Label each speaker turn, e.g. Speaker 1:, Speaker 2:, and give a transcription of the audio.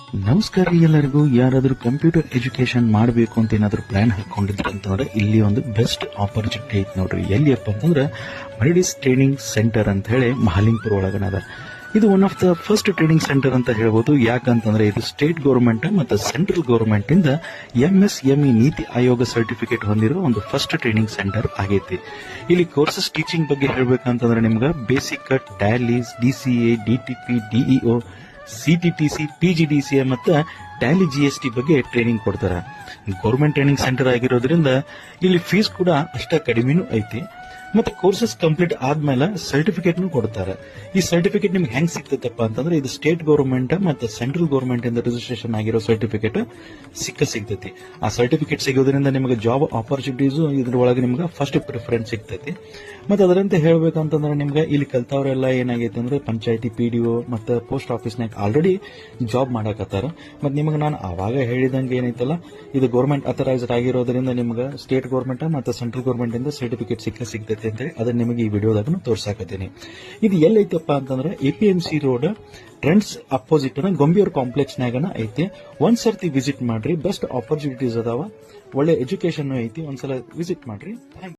Speaker 1: ನಮಸ್ಕಾರ ರೀ ಎಲ್ಲರಿಗೂ. ಯಾರಾದರೂ ಕಂಪ್ಯೂಟರ್ ಎಜುಕೇಶನ್ ಮಾಡಬೇಕು ಅಂತ ಏನಾದರೂ ಪ್ಲಾನ್ ಹಾಕೊಂಡಿದ್ರೆ ಅಂತಂದ್ರೆ ಇಲ್ಲಿ ಒಂದು ಬೆಸ್ಟ್ ಆಪರ್ಚುನಿಟಿ ಐತಿ ನೋಡ್ರಿ. ಎಲ್ಲಿಯಪ್ಪ ಅಂತಂದ್ರೆ ಮರಿಡಿಸ್ ಟ್ರೈನಿಂಗ್ ಸೆಂಟರ್ ಅಂತ ಹೇಳಿ ಮಹಾಲಿಂಗ್ಪುರ ಒಳಗನದ. ಇದು one of the first training centre ಅಂತ ಹೇಳ್ಬೋದು. ಯಾಕಂತಂದ್ರೆ ಇದು ಸ್ಟೇಟ್ ಗೌರ್ಮೆಂಟ್ ಮತ್ತು ಸೆಂಟ್ರಲ್ ಗೌರ್ಮೆಂಟ್ ಇಂದ MSME ನೀತಿ ಆಯೋಗ ಸರ್ಟಿಫಿಕೇಟ್ ಹೊಂದಿರೋ ಒಂದು ಫಸ್ಟ್ ಟ್ರೈನಿಂಗ್ ಸೆಂಟರ್ ಆಗೈತಿ. ಇಲ್ಲಿ ಕೋರ್ಸಸ್ ಟೀಚಿಂಗ್ ಬಗ್ಗೆ ಹೇಳ್ಬೇಕಂತಂದ್ರೆ ನಿಮ್ಗೆ ಬೇಸಿಕ್ ಕಟ್, tallies, DCA, DTP, DEO, CTTC, PGDCA ಮತ್ತು ಟ್ಯಾಲಿ GST ಬಗ್ಗೆ ಟ್ರೈನಿಂಗ್ ಕೊಡ್ತಾರೆ. ಗೌರ್ಮೆಂಟ್ ಟ್ರೈನಿಂಗ್ ಸೆಂಟರ್ ಆಗಿರೋದ್ರಿಂದ ಇಲ್ಲಿ ಫೀಸ್ ಕೂಡ ಅಷ್ಟ ಕಡಿಮೆನೂ ಐತಿ. ಮತ್ತೆ ಕೋರ್ಸಸ್ ಕಂಪ್ಲೀಟ್ ಆದ್ಮೇಲೆ ಸರ್ಟಿಫಿಕೇಟ್ ಕೊಡ್ತಾರೆ. ಈ ಸರ್ಟಿಫಿಕೇಟ್ ನಿಮ್ಗೆ ಹೆಂಗ್ ಸಿಗ್ತೈತಪ್ಪ ಅಂತಂದ್ರೆ ಇದು ಸ್ಟೇಟ್ ಗೌರ್ಮೆಂಟ್ ಮತ್ತೆ ಸೆಂಟ್ರಲ್ ಗೌರ್ಮೆಂಟ್ ಇಂದ ರಿಜಿಸ್ಟ್ರೇಷನ್ ಆಗಿರೋ ಸರ್ಟಿಫಿಕೇಟ್ ಸಿಗ್ತೈತಿ. ಆ ಸರ್ಟಿಫಿಕೇಟ್ ಸಿಗೋದ್ರಿಂದ ನಿಮಗೆ ಜಾಬ್ ಆಪರ್ಚುನಿಟೀಸ್ ಇದ್ರೊಳಗೆ ನಿಮ್ಗೆ ಫಸ್ಟ್ ಪ್ರಿಫರೆನ್ಸ್ ಸಿಗ್ತೈತಿ. ಮತ್ತೆ ಅದರಂತೆ ಹೇಳ್ಬೇಕಂತಂದ್ರೆ ನಿಮ್ಗೆ ಇಲ್ಲಿ ಕಲ್ತವ್ರೆಲ್ಲ ಏನಾಗೈತೆ ಅಂದ್ರೆ ಪಂಚಾಯತಿ, PDO ಮತ್ತೆ ಪೋಸ್ಟ್ ಆಫೀಸ್ನಾಗ ಆಲ್ರೆಡಿ ಜಾಬ್ ಮಾಡಕತ್ತಾರ. ಮತ್ತೆ ನಿಮಗೆ ನಾನು ಆವಾಗ ಹೇಳಿದಂಗೆ ಏನೈತಲ್ಲ, ಇದು ಗೌರ್ಮೆಂಟ್ ಅಥರೈಸ್ಡ್ ಆಗಿರೋದ್ರಿಂದ ನಿಮ್ಗೆ ಸ್ಟೇಟ್ ಗೌರ್ಮೆಂಟ್ ಮತ್ತೆ ಸೆಂಟ್ರಲ್ ಗೌರ್ಮೆಂಟ್ ಇಂದ ಸರ್ಟಿಫಿಕೇಟ್ ಸಿಗ್ತೈತಿ ಅಂತ ಹೇಳಿ ಅದನ್ನ ನಿಮಗೆ ಈ ವಿಡಿಯೋದಾಗ ತೋರ್ಸಾಕತ್ತೀನಿ. ಇದು ಎಲ್ಲೈತಪ್ಪ ಅಂತಂದ್ರೆ APMC ರೋಡ್ ಟ್ರೆಂಡ್ಸ್ ಅಪೋಸಿಟ್ ಗೊಂಬಿಯೂರ್ ಕಾಂಪ್ಲೆಕ್ಸ್ ನಾಗನ ಐತಿ. ಒಂದ್ ಸರ್ತಿ ವಿಸಿಟ್ ಮಾಡ್ರಿ. ಬೆಸ್ಟ್ ಆಪರ್ಚುನಿಟೀಸ್ ಅದಾವ, ಒಳ್ಳೆ ಎಜುಕೇಶನ್ ಐತಿ. ಒಂದ್ಸಲ ವಿಸಿಟ್ ಮಾಡ್ರಿ.